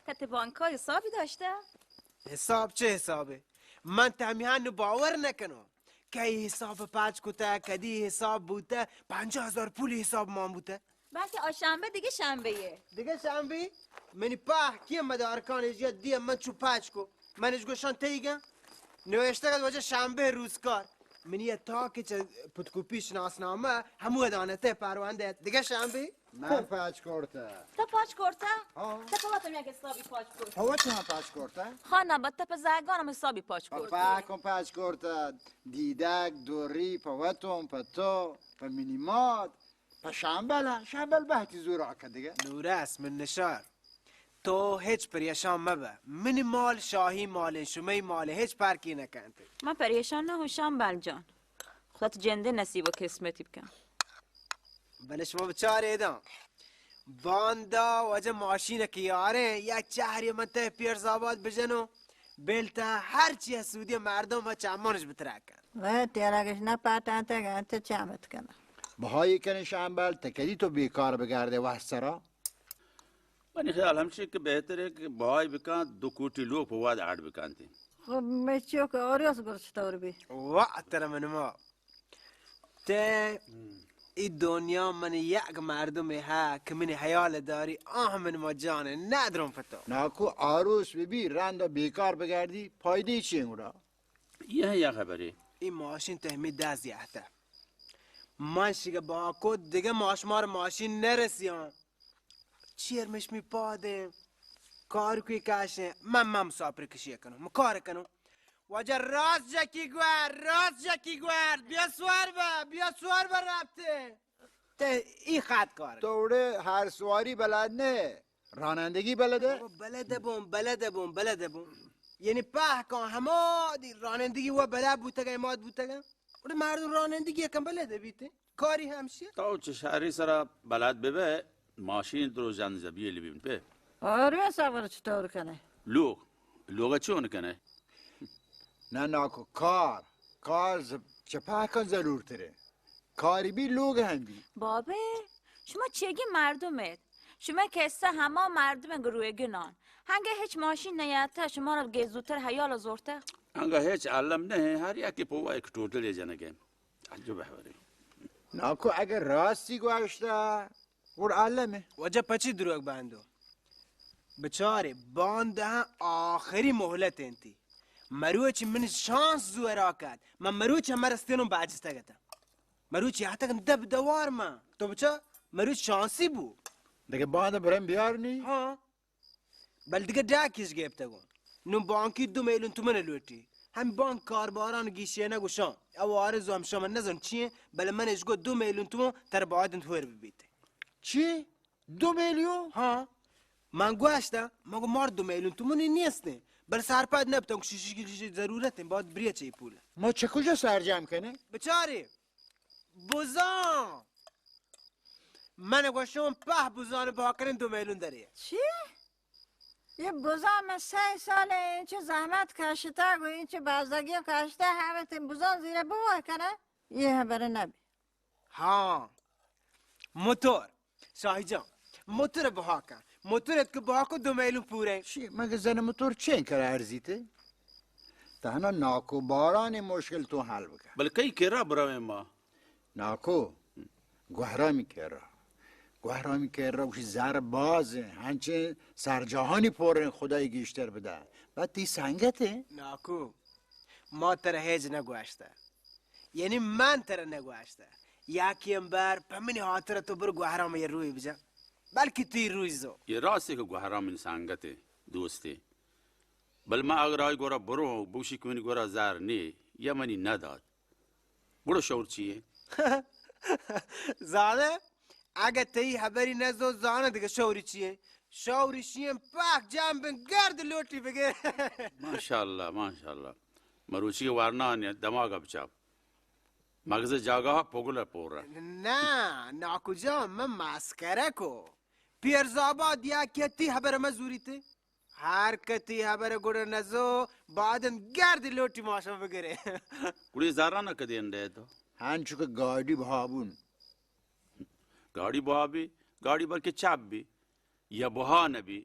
کت بانک‌ها حسابی داشته؟ حساب چه حسابه؟ من تهمیهن باور نکنم که حساب پچ کته کدی حساب بوده 50,000 پول حساب ما بوده. بلکه آشنبه دیگه شنبهیه. دیگه شنبه؟ منی پاه کیم مده ارکانش یا دیم من چو پچ کو منش گوشان تیگم نوشته کد وجه شنبه روزکار منی یه تا که چه پتکوپی شناسنامه همو ادانته پرونده دیگه شنبه؟ من پچ کرده. تا پاچ کرده؟ ها. تا پاتم یک حسابی پاچ کرده. هوا چه من پچ کرده؟ خانم با تا زرگانم حسابی پاچ کرده. پاکم پچ کرده. دیدک دوری پواتم پتو په مینیمات په شنبل بهتی زور آکد دیگه. نورس من نشار تو هیچ پریشان مبه منی مال شاهی مال شمی مال هیچ پرکی نکنده. من پریشان نه شنبل جان. خدا تو جنده نصیب و قسمتی بکن. بله شما بچاره ایدان باندا وجه ماشین که یاره یک چهری منطقه پیرزاباد بجنو بیلتا هرچی سودی مردم و چمانش بترکن و تیراگش نپاتن تا چامت کنه بهایی کنه شنبل تکدی تو بیکار بگرده وحسرا. من خیال همشه که بهتره که باهای بکن 2 کوٹی لوگ پواد آڑ بکن تی. خب میچیو که آریاس گرشتور بی وقت من ما ته ای دنیا من یک مردمی ها که من حیال داری من ما جانه ندرم فتو ناکو عروس بی رند بیکار بگردی پایده چی انگورا؟ یه خبری این ماشین تهمی دزیحته من شیگه با کد دیگه ماشمار ماشین نرسیم چیرمش می پاده کار کوی کاشه من مسافر کشیه کنم کار کنم واجه راست جکی گوار بیا سوار با ربطه ته ای خط کار توره هر سواری بلد نه رانندگی بلده؟ بلده بوم یعنی په کن همه دی رانندگی و بلد بوده گه ماد بوده گه اوه مردم رانندگی یکم بلده بیته کاری همشه تو چه شهری سرا بلد ببه ماشین درو زنزبیه لی بیم به آریاس اول چطور کنه لوگا چون کنه نه ناکو کار چه پاکن ضرور تره کاری بی لوگ هم بی بابه شما چگی مردمت شما کسته همه مردم گروه گنان هنگه هیچ ماشین نیاته شما رو گزوتر حیال زورته انگا هیچ علم نه هر یکی پووا یک ٹوٹل جنگه عجب حواری ناکو اگر راستی گوشته ور علمه وجه پچی دروگ بندو بچاره بانده آخری مهلت انتی مروچ من شانس زورا کرد من مروچ هم رستینم باجسته گتا مروچ حتی کن دب دوار ما تو بچه مروچ شانسی بو دیگه بانده برم بیارنی؟ ها بل دیگه داکیش گیبته گون نو بانکی 2 میلیون تومن لوتی هم بانک کارباران گیشیه نگو شان او آرزو هم شما نزن چیه بل منش گو 2 میلیون تومن تر باعدن تویر ببیته چی؟ 2 میلیون؟ ها من گوشتم مگو مار 2 میلیون تومنی نیسته بل سرپد نبتم که شیشی ضرورته باید بریه چه پوله ما چه کجا سرجم کنه؟ بچاری بوزان من گوشم په بوزان باکرین 2 میلیون داره چی؟ یه بزام 3 ساله این چه زحمت کشته و این چه بازدگی کشته همه تیم بزام زیر بوه کنه یه خبره نبی ها موتور شاهی جان موتور بها کن موتورت که بها کن 2 میلیون پوره چی؟ مگه زن موتور چه این کار ارزیته؟ تهنا ناکو باران مشکل تو حل بکن بل کئی کرا برای ما ناکو گوهرامی کرا وشی زر بازه هنچه سرجاهانی پورن خدای گیشتر بده بعد تی سنگته؟ ناکو ما تر هیچ نگوشته یعنی من تر نگوشته یکیم بر پمینی حاطر تو برو گوهرام یه روی بجا بلکه توی روی زو یه راسته که گوهرام انسانگته دوسته بل ما اگر آی گورا برو بوشی کنی گورا زر نی یا منی نداد برو شور چیه؟ زانه اگه تی خبری نزو زانه دیگه شوری چیه شوری چیه پاک جنبن گرد لوٹی بگه ماشاءالله مروچی وارنا دماغا بچاب مغز جاگاه پوگل پورا نه ناکو جان من مسکره کو پیرزاباد یا کتی خبر مزوری تی هر کتی خبر گوڑه نزو بعدن گرد لوٹی ماشا بگره کڑی زارانا کدی انده تو هنچو که گاڑی بهابون گاڑی بها بھی گاڑی بلکہ چاپ بھی یا بها نبی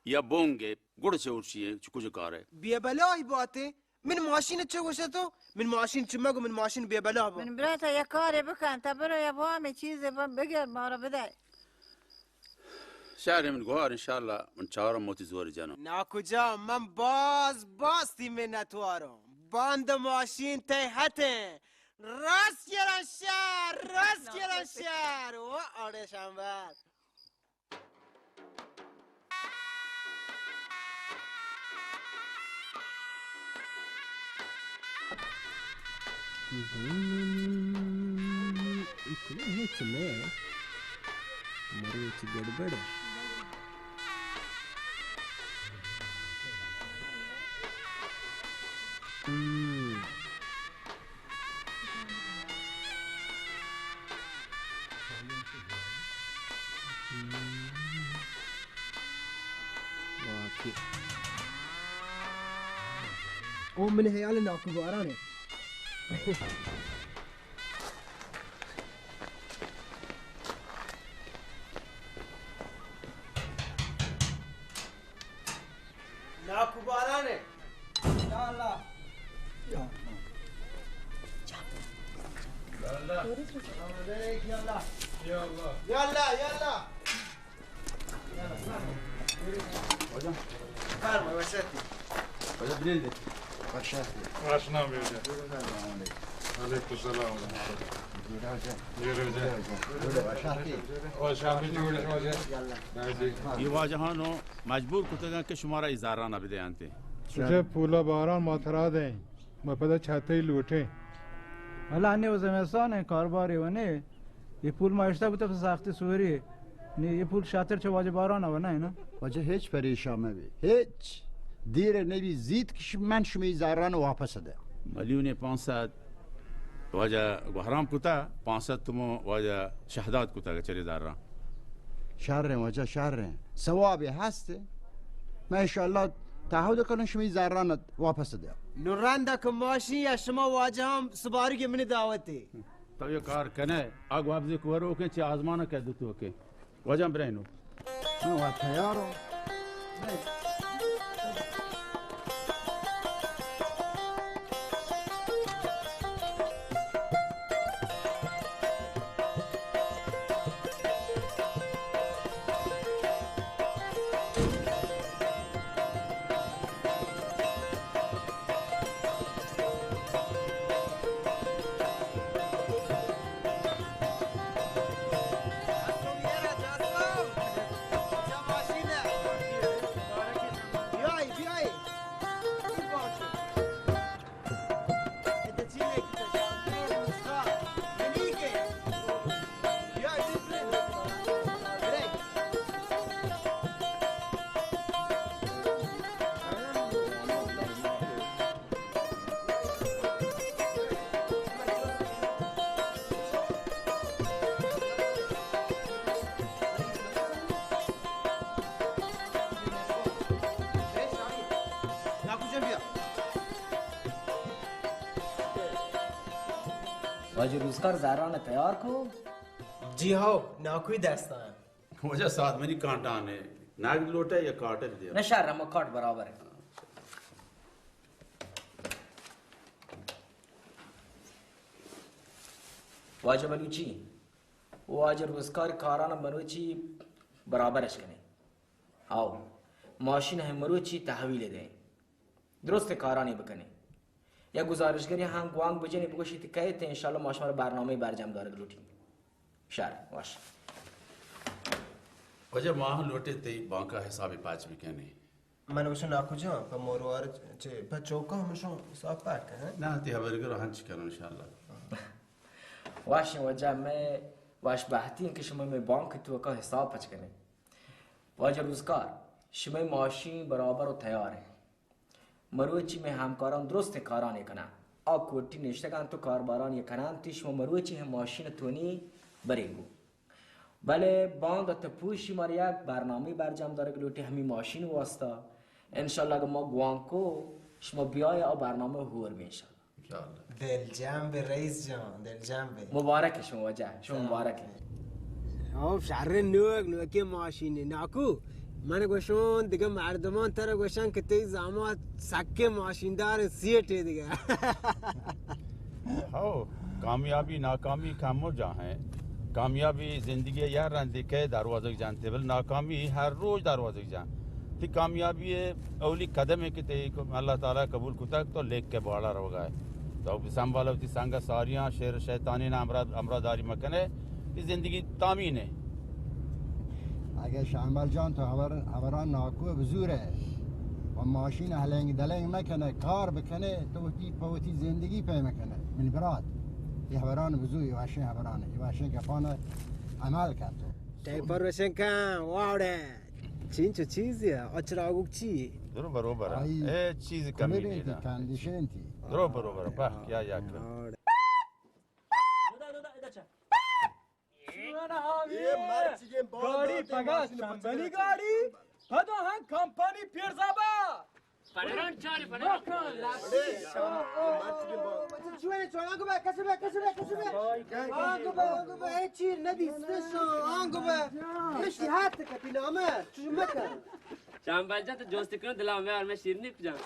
یا بونگه گوڑ چه ورشیه چه کجا کاره بیا بلای باته من ماشین چه گوشه تو من ماشین چه مگو من ماشین بیا بلا با من برای تا یک کاری بکن تا برو یه وامی چیزی بگیر ما رو بده. شهر من گوهر انشالله من چهارم موتی زوری جانم ناکو جان من باز تی من نتوارم باند ماشین تی حته راست گرن شهر و آره شنبر هیچ نه مروی چی گڑبڑه او من هیال ناکوبارانه ناکوبارانه یالا یالا فرما وسطی کجا بیننده آشنا بیرده علیکم سلام این واجهانو مجبور کتگن که شما را ازارانه بده انتی तुझे फूला बारान माथरा दें मैं पता छाते ही लूटे حالا انی و زمستان کارباری و نه یه پول مایشته بوده که ساختی سوری نه یه پول شاتر چه واجه بارانه و نه اینا واجه هیچ پریشان مبی هیچ دیر نبی زید که من شمی زاران واپس ده ملیون 500 واجه گوهرام کتا 500 تمو واجه شهداد کتا چری دارا شهر واجه شهر ثوابی هسته من انشالله تعهد کنم شمی زاران واپس ده نورندک ماشین یا شما واجه هم سباری که من دعوتی تو یه کار کنه آگ وابزی کورو که چی آزمانه کرده تو که واجه هم برینو من تیارم واجه روزگار زهران تیار کو जी हाँ नाकुई दस्ता है वाजह साथ में नहीं कांटा आने नाग लोटा या काटे दिया نه شهر ما کارت برابره واجه بلوچی واجه روزگار کاران مروچی برابرش کنه آو ماشین هم مروچی تحویل ده درست کارانی بکنه یا گزارشگری هم گوانگ بجنی بگوشی تکایت انشالله ماشما رو برنامه برجام داره گلوٹی شهر واش वाजह माह लोटे ते बांका हिसाब पाच भी कहने من وشو ناكو جان فموروار بچوكا مشو حساب باك ها ना ते हबरगर हंच करो इंशाल्लाह واش وجه میں واش بحثین که شما می بانک تو کا حساب پچ کنه واجه روزگار شما ماشین برابر و تیاره مروچی میں همکاران درست کاران کنن آ کوٹی نشتگان تو کارباران یکنن تی شما مروچی هم ماشین تونی بریگو بله باند تپوشی مار یک برنامه برجام داره گلوتی همی ماشین واسطه انشالله اگه ما گوانکو شما بیای آ برنامه هور بی انشالله دل جنب رئیس جان دل جنب مبارک شما وجه شما مبارکه او شعر نوك نوك ماشين ناكو من گوشون دیگه مردمان تر گوشن که تی زمان سکه ماشیندار سیٹه دیگه हाँ कामयाबी नाकामी कामो जा हैं कामयाबी जिंदगी यार रंदे के दरवाजे जानते बल नाकामी हर रोज दरवाजे जान ती कामयाबी अवली कदम है कि ते को अल्लाह ताला कबूल कुता तो लेख के बाला रोगा है तो संभालो ती संगा सारियां शेर शैतानी ना अमरादारी मकने ये जिंदगी तामीन है اگه شنبل جان تو هوران ناکو بزوره و ماشین هلنگ دلنگ مکنه کار بکنه تو پوتی زندگی پی مکنه من براد یه هوران بزوی واشین هورانه یه واشین کفانه عمل کرد تی پر روشن کن واوره چین چو چیزیه اچراغوک چی درو बरोबर है ए चीज कमी नहीं کمیرینتی ना کندیشنتی درو बरोबर पा क्या या कर गाड़ी पगा संबली गाड़ी पदो हम कंपनी पिरजाबा पडरण चारी पडरण شوية شو عنقبة كسبة عنقبة هيك ندي سبيشال عنقبة مش هاتك في نامه شو مكان شامبال جات جوستي كن دلام में और मैं शिरनी पजान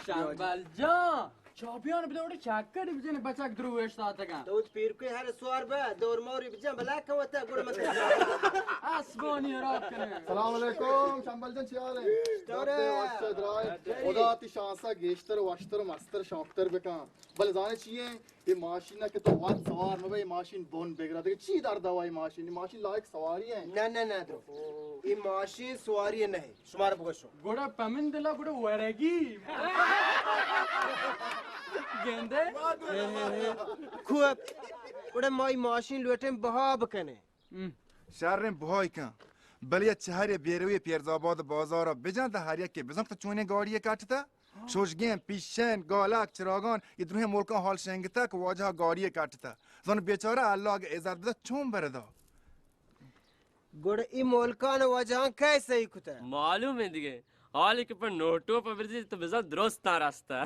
शाबाल जा چاپیان بده اوره چکر بزنه بچک درویش داتگان دود پیرکوی هر سوار به دور موری بجن بلا کوتا گوره مثلا اسبانی راب کنه سلام علیکم شنبل جان چی حاله داره خدا تی شانسا گیشتر واشتر مستر شوکتر بکن بله زانه چیه ये ماشین که تو وقت سوار نبی ماشین بون بگیره دیگه چی در دوای ماشین ماشین لایق سواری ہے نه درو این ماشین سواری نه شما رو بگوشو گوڑا پمن دلا گوڑا ورگی گنده خوب گوڑا مای ماشین لوٹن بها بکنه شهرم بهای کن بله چهار بیروی پیرزاباد بازارا بجن ده هر یک بزن تا چونه گاڑی کاتتا شوشگین پیشن گالاک چراغان یه دروه ملکان حال شنگتا که واجه گاڑی کاتتا زن بیچاره الله اگه عزت بده چون بردا گوڑا این ملکان واجهان کیسه ای کتا मालूम है दिगे हाल के पर नोटो पर बिरजी तो बिजा दुरुस्त ना रास्ता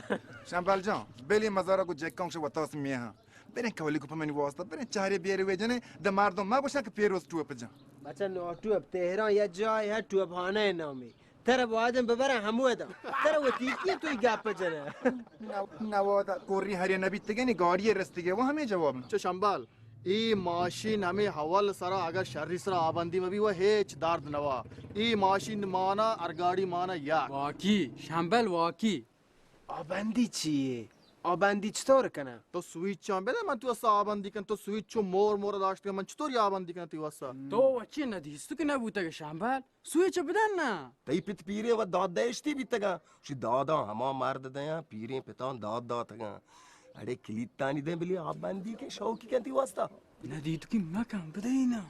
شنبل جان بلی مزارا کو جکان شو وتاس میها برین کولی کو پمنی واسطه برین چهار بیروی جنه ده مردم ما باشن که پیروز تو پجان بچه نوٹو اب تهران یه جای ہے تو اب هانه نامی تر بادم ببرن همو ادم تر و تیکی توی گپ جنه نوادا کوری هری نبی تگنی گاڑی رستگی و همه جواب چه شنبل ای ماشین همه حوال سرا اگر شری سرا آبندی مبی و هیچ درد نوا ای ماشین مانا ارگاڑی مانا یک واکی شنبل واکی آبندی چیه؟ آبندی چطور کنه؟ تو سویچ چون بده من تو اصلا آبندی کن تو سویچ چون مور داشتی من چطوری آبندی کن تو اصلا تو وچی ندیستو که نبوده که شنبل سویچ بدن نه تی پت پیره و داد داشتی بیتگا شی دادا هما مرد دیا پیره پتان داد تگا اڑے کلید تانی دے بلی آبندی کے شوقی کنتی واسطا ندیتو که مکان بده اینا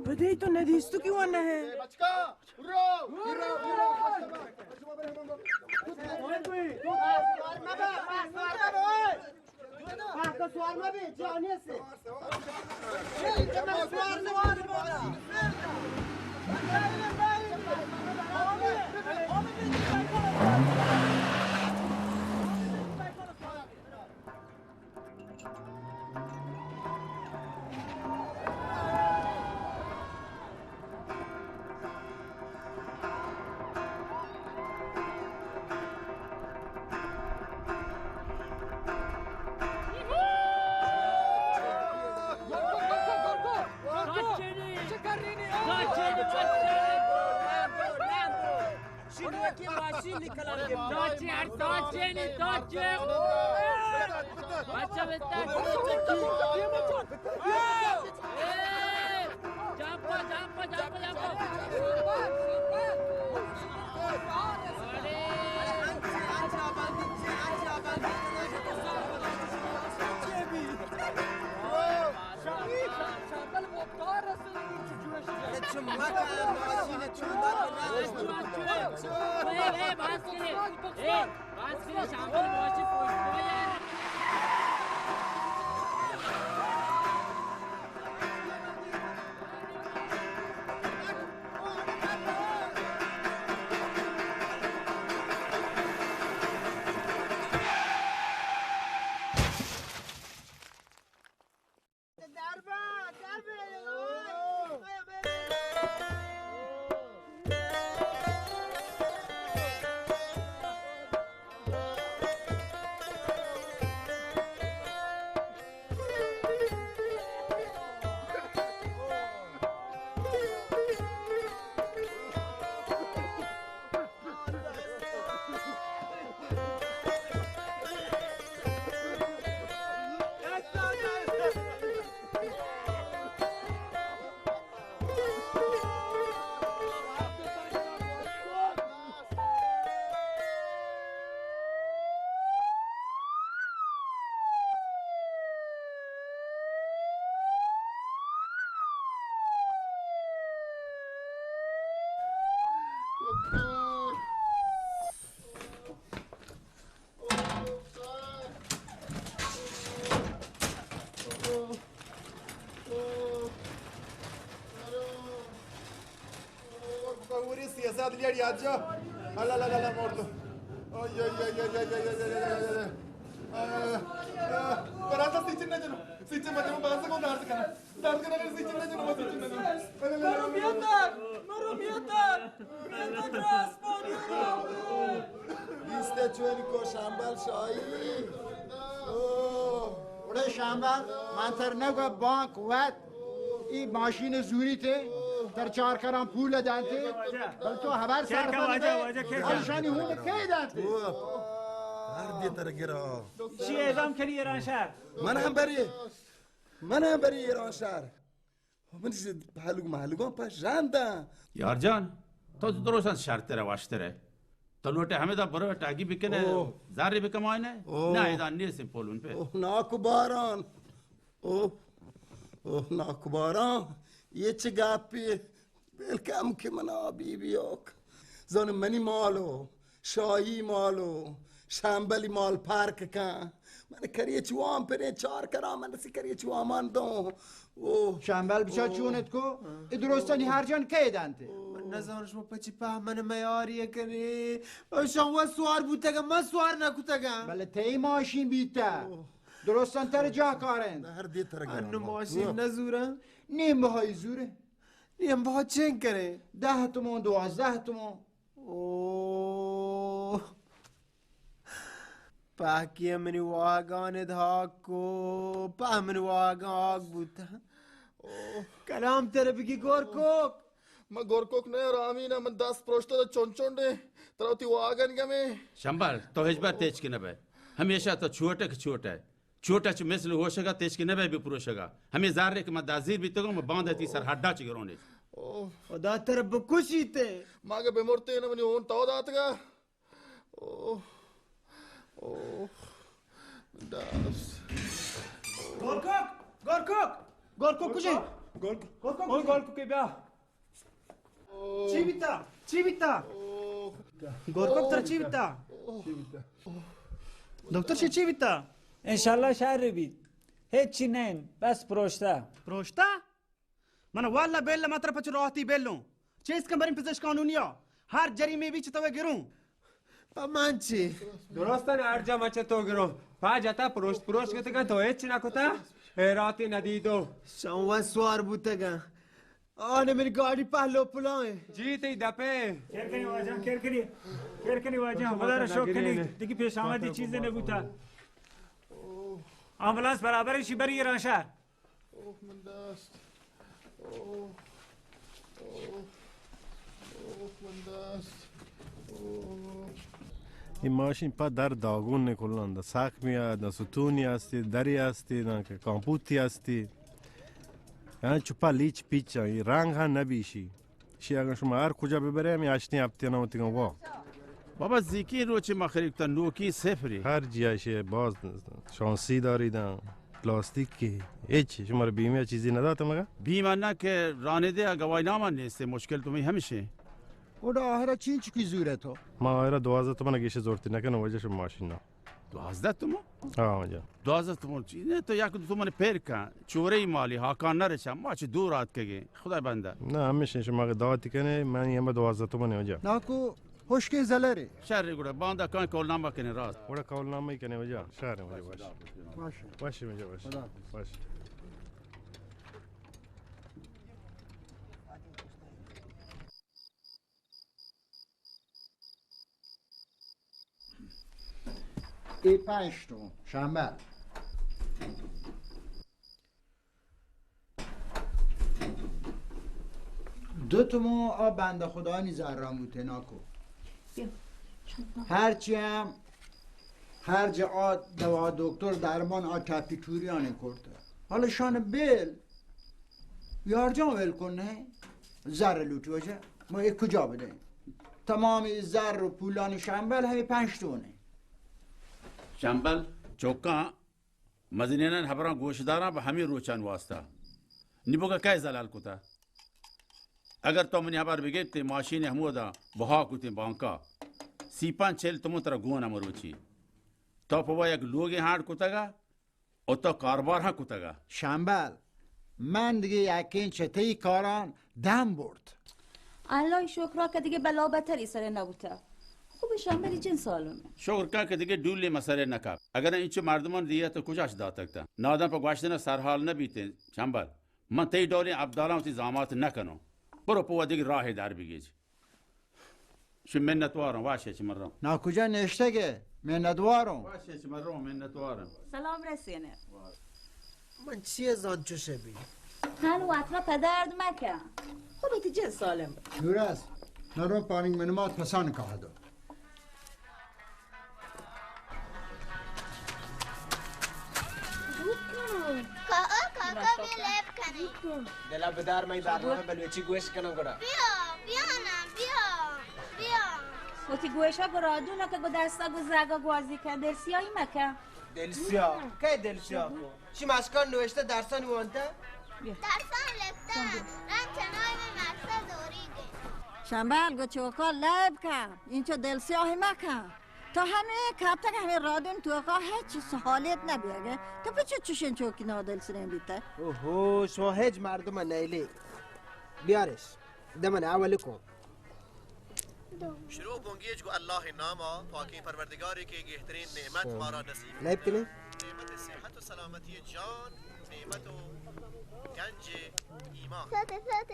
بده تو ندیستو که وانه ہے بچکا رو سوار مبی جانی سے Uri siyasat liyer yadca. Allah Allah Allah mordu. Oy oy oy oy oy oy oy. Parata siçin ne canım? Siçin bacım bazı konu dert kana. Dert kana siçin ne canım? Siçin ne canım? Marum yeter! Marum yeter! Yeter ras poniyorum! İşte çölik o şambal şahi. Orada şambal mantar ne ko bank vet. İyi maşine zuri te. در چهار کرام پول دانتی بل تو خبر سر پرشانی هون کی دانتی هر دی ترگیرا چی اعدام کردی ایران شهر من هم بری ایران شهر من محلوگان پاش راندم یار جان تو درست شرط رواشتره تلوटे हमें तो बरो टागी बिकने ज़ारे बिकमाए ने ना इधर नहीं सिंपल उन पे नाकुबारान नाकुबारान ये चगापी बिल्कम के मना बीबी ओक जोन मनी मालो शाही मालो शांबली माल पार्क का मैंने करिए चुआम पे चार करा मैंने सी करिए चुआमान दो ओ شنبل بچه چونت کو درستانی هر جان کی دانتی نزارش ما پچی پا من میاریه کنی شما سوار بودتگم من سوار نکوتگم بله تی ماشین بیتا درستان تر جا کارن هر دی ترگیرا انو ماشین نزوره نیم بهای زوره نیم بها چین کنه 10 تومن 12 تومن اوه پاکی منی واگان دهاکو پا منی واگان بوده کلام تره بگی گورکوک ما گورکوک نه رامینا من 10 پروشتا چونچونده تراوتی واگن گمه शंबर तो हिज बार तेज की नबे हमेशा तो छोटे के छोटे छोटा च मिसल होशगा तेज की नबे भी पुरुषगा हमें जार रे के मदाजीर भी तो म बांधती सर हड्डा च गरोने o da tere bukushite मागे बेमोरते न मनी ओन ताव दातगा ओ ओ दास گورکوک کجی؟ گورکوک که بیا چی بیتا؟ گورکوک تر چی بیتا؟ دکتر چی بیتا؟ انشالله شهر بید هیچی نین بس پروشتا؟ من والا بیل مطرح پچ راحتی بیلون چیز کم بریم پزشک قانونیا هر جریمه بی چطور گرون پا من چی؟ درستان ارجا مچه تو گرو پا جتا پروشت که تگن تو هیچ نکتا ایراتی ندیدو شما سوار بودتگم آنه میری گاڑی پهلو پلانه جیتی دپه کر کنی واجه خدا را شکر کنی دیگه پیش آمدی چیزی نبوده آمبولانس برابرشی بری ایران شهر اوه من دست اوه من دست این ماشین پا در داغون نکلند ساک میاد نه ستونی هستی دری هستی نه که کامپوتی هستی یعنی چوپا لیچ پیچا این رنگ ها نبیشی شی اگر شما هر کجا ببریم یا اشنی هفته نمتیگم وا بابا زیکی رو چه مخریب تا نوکی صفری هر جیشه باز شانسی داریدن پلاستیکی هیچ شما رو بیمه چیزی ندادم مگه بیمه نه که رانده گواهی نامه نیسته مشکل تو می همیشه اودا آهره چین چکی زوره تو ما آهره 12 تومن گیشه زورتی نکنه وجهش ماشین نه 12 تومن؟ آه مجا 12 تومن چی نه تو یک تومن پیر کن چوره مالی هاکان نرشم ما چه دور آت که خدای بنده نه همیشه شما دعوتی کنه من یه 12 تومن وجه ناکو هشکه زلری شهر گوره بانده کن کولنامه کنه راست وڑا کولنامه کنه وجه شهر وجه باشه باشه باشه مجا باشه باشه ای 5 تومن شنبه. دو تومن آب بنده خدا نیز راموته ناکو. هرچی هم خرج دوا دکتر درمان کپیتوریانه کرده. حالا شان بیل یارجان ول کنه زر لوتی باشه ما یک کجا بده. تمام زر و پولان شنبل همه 5 تومنه. شنبل چوکا مزینینا خبران گوشدارا به همین روچان واسطه نیبوگا کای زلال کوتا اگر تو منی خبر بگید تی ماشین همودا بها کوتی بانکا 35-40 تومن تر گونا مروچی تو پوا یک لوگی هارد کوتاگا او تو کاربار ها کوتاگا شنبل من دیگه یکین چته کاران دم برد. الله شکر که دیگه بلا بتری سر نبوده. خوب شنبلی جن سالمه. شکر کن که دیگه دولی مسئله نکاب اگر اینچه مردمان دیگه تو کجاش داتکتا نادم پا گوشتن سرحال نبیته شنبل من تی دولی عبدالله تی زامات نکنو برو پوا دیگه راه در بگیج شو منتوارم واشه چی مرم نا کجا نشته که منتوارم واشه چی مرم منتوارم سلام رسینه. من چیه زانچو شبی؟ هنو اطلا پدرد مکن. خوبی تی جن سالم. دور است نرم پانینگ منمات پسان که دو. کاکا بیا لب کنی. دلا بدار مای برنامه بلوچی گوش کنم گرا. بیا و تی گوشا گرادونا که گو دستا گو زگا گوازی کن درسیایی مکن. دلسیا که دلسیا کو چی مشکان نوشته درسانی وانتا درسان لفته رنگ کنای به مقصد دوریگه شنبل گو چوکا لب کن اینچه دل سیاهی مکن تا همه کبتک همه رادون توکا هیچ سحالیت نبیگه تو پیچه چوشن چوکی نادل سرین بیته اوهو شما هیچ مردم نیلی بیارش دمن اولی کن شروع بونگیج کو الله ناما پاکی پروردگاری که بهترین نعمت ما را نصیب لایب کنی نعمت صحت و سلامتی جان نعمت و گنج ایمان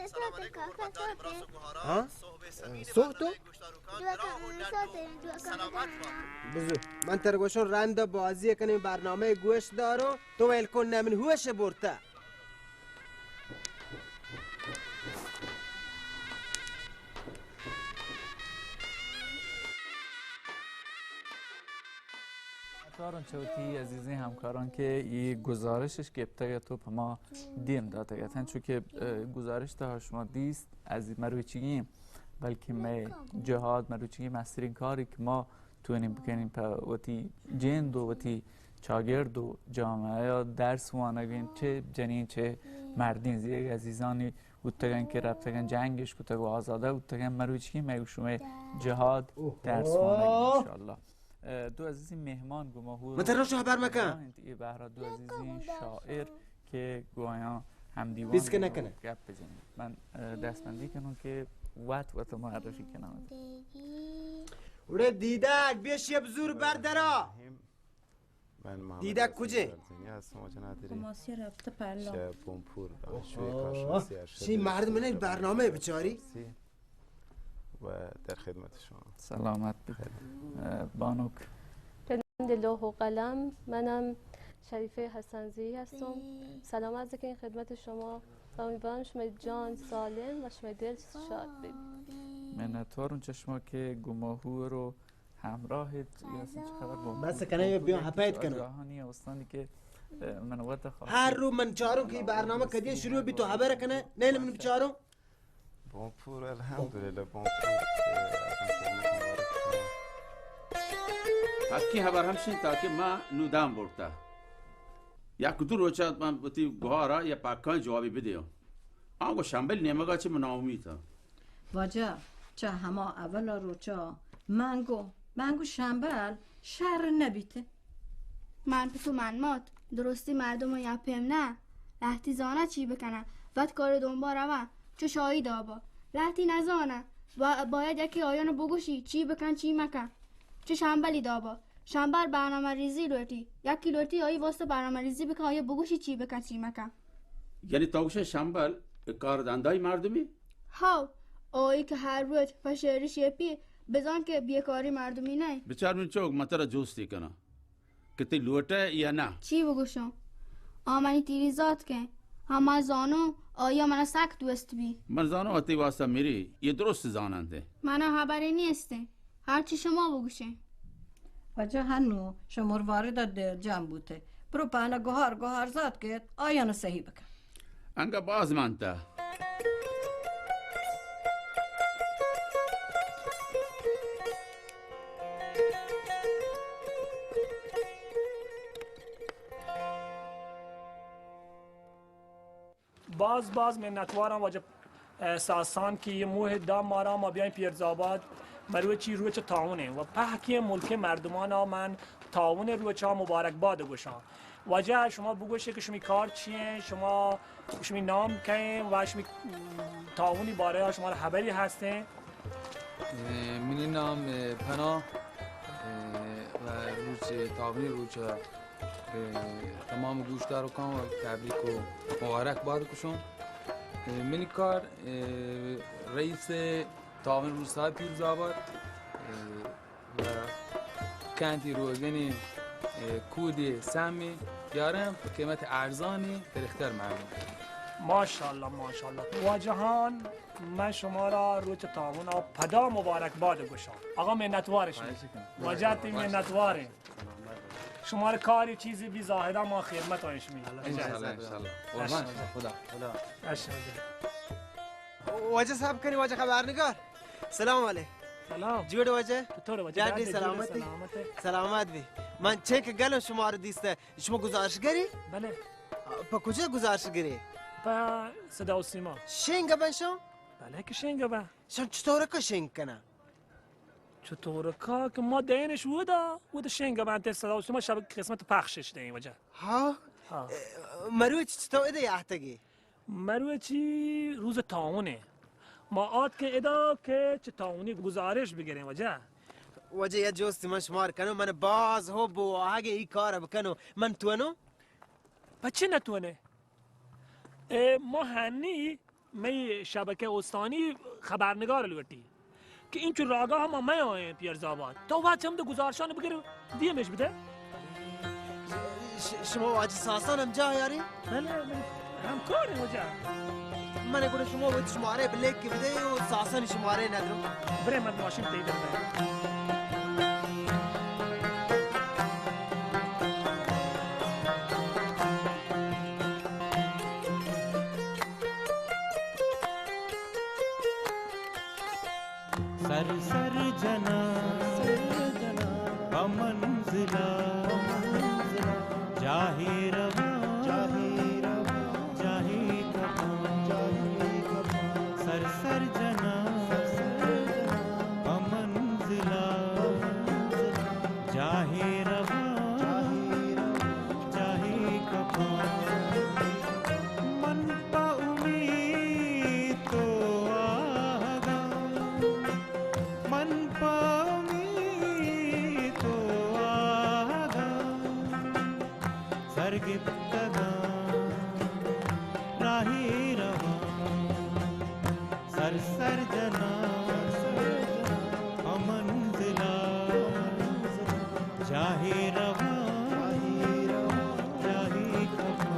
سلام علیکم حرمتدار امراض و گوهران صحبه سمین صحتو سلامت بزو من ترگوشون رند بازی کنیم برنامه گوش دارو تو ویل کن نمین هوش برته کاران چوتی عزیزی همکاران که یه گزارشش گبته تو ما دیم داده گتن چون که گزارش تا شما دیست از مروچگی بلکه می جهاد مروچگی مسترین کاری که ما تونیم بکنیم پا وتی جند و وتی چاگرد و جامعه یا درس وانگین چه جنین چه مردین زیر عزیزانی بودتگن که رفتگن جنگش بودتگ و آزاده بودتگن مروچگی می شما جهاد درس وانگین انشاءالله دو عزیزی مهمان گماهور متر شو خبر مکن بهرا دو عزیزی شاعر که گویا هم دیوان بیس که نکنه گپ بزنیم من دستبندی کنم که وقت معرفی کنم اوره دیدک بیا شیب زور بردارا دیدک کجه خماسی رفته پرلا شی مرد من این برنامه بچاری و در خدمت شما سلامت بانوک پرنده لوح و قلم منم شریفه حسنزی هستم سلام عرض که این خدمت شما و امیدوارم شما جان سالم و شما دل شاد ببینید منتوارم چشما که گماهو رو همراهت یاسین چه خبر با بس کنه بیا حپایت کنه جهانی استانی که من وقت هر رو من چارم که برنامه کدیه شروع بی تو خبر کنه نه من چارم بونپور الحمدلله بونپور حقی خبر همشین تاکه ما نودام برتا یا کدو روچات من بتی گوهارا یا پاکان جوابی بدیم آنگو شنبل نیمگا چه مناومیتا واجه چه هما اول روچا منگو شنبل شر نبیته من پتو منمات درستی مردم رو یپیم نه لحتی زانه چی بکنه وقت کار دنبا روه چو شایی دابا لحتی نزانه باید یکی آیانو بگوشی چی بکن چی مکن چو شنبلی دابا شنبل برنامه ریزی لوتی یکی لوتی آیی واسه برنامه ریزی بکن آیا بگوشی چی بکن چی مکن یعنی تاوشه شنبل کار دندای مردمی؟ هاو آیی که هر روز فشاری شیپی بزن که بیکاری مردمی نه بچار من چوک متر جوستی کنه که تی لوته یا نه. چی بگوشم؟ آمانی تیریزات که همه زانو آیا من سک دوست بی. من زانو آتی واسه میری یه درست زاننده. من خبری نیسته. هرچی شما بگوشه. وجه هنو شمار وارد در جمع بوده. برو پهنه گوهر زاد که آیا صحیح بکن. انگا باز منتا. باز منتوارم واجب ساسان که یه موه دام مارا ما بیاین پیرزاباد مروی چی روی چه تاونه و پهکی ملک مردمان ها من تاونه روی چه مبارک باد گوشان واجه شما بگوشه که شمی کار چیه شما شمی نام که و شمی تاونی باره شما را خبری هسته منی نام پناه و روز تاونی روز تمام گوشتار رو کن و تبریک و مبارک باد کشون منی کار رئیس تاون روستای پیرزاباد و کنتی روگنی کودی سمی یارم قیمت ارزانی در اختیار مردم. ماشاءالله واجهان من شما را روی تاون ها پدا مبارک باد گوشم آقا منتوارش واجهتی منتواره شما را کاری چیزی بی ظاهرا ما خدمت هایش می انشالله خدا واجه صاحب کنی واجه خبرنگار سلام علیکم سلام جوڑ واجه چطور واجه جادی سلامتی سلامت بی من چه که گلم شما رو دیسته شما گزارشگری بله پا کجا گزارشگری پا صدا و سیما شنگ بنشون بله که شنگ با شن چطوره که شنگ کنه چطوره که ما دینش ودا شنگ با انت صدا و سیما شب قسمت پخشش دهیم واجه ها مروی چطور ایده یحتگی مروی چی روز تاونه ما آد که ادا که چه تاونی گزارش بگیریم وجه یه جوستی من شمار کنو من باز هو بو اگه ای کار بکنو من توانو چه نتونه ما هنی می شبکه استانی خبرنگار لورتی که این چو راگاه هم ما آیم پیرزاباد تو باید چه هم دو گزارشانو بگیریم دیمش بده شما واجه ساسان هم جا یاری؟ بله همکاریم وجه من اگه شما باید شماره بلیک که بده و ساسان شماره ندارم بره من ماشین تیدر سر جنا منزلا جاهی روا جاهی کفا سر جنا منزلا جاهی روا جاهی کفا من پا امید تو آگا من پا امید تو آگا سرگفتگا راهی روا سر جنا منزلا جاهی روا جاهی کفا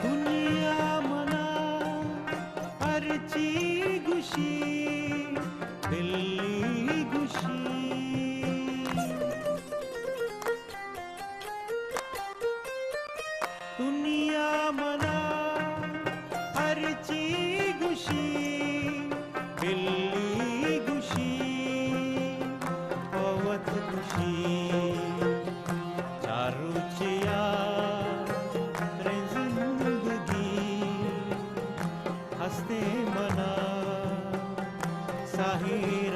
दुनिया मना हरची गुशी दिल्ली गुशी दुनिया मना हरची गुशी दिल्ली गुशी पवत गुशी चारुचिया हस्ते मना साहिर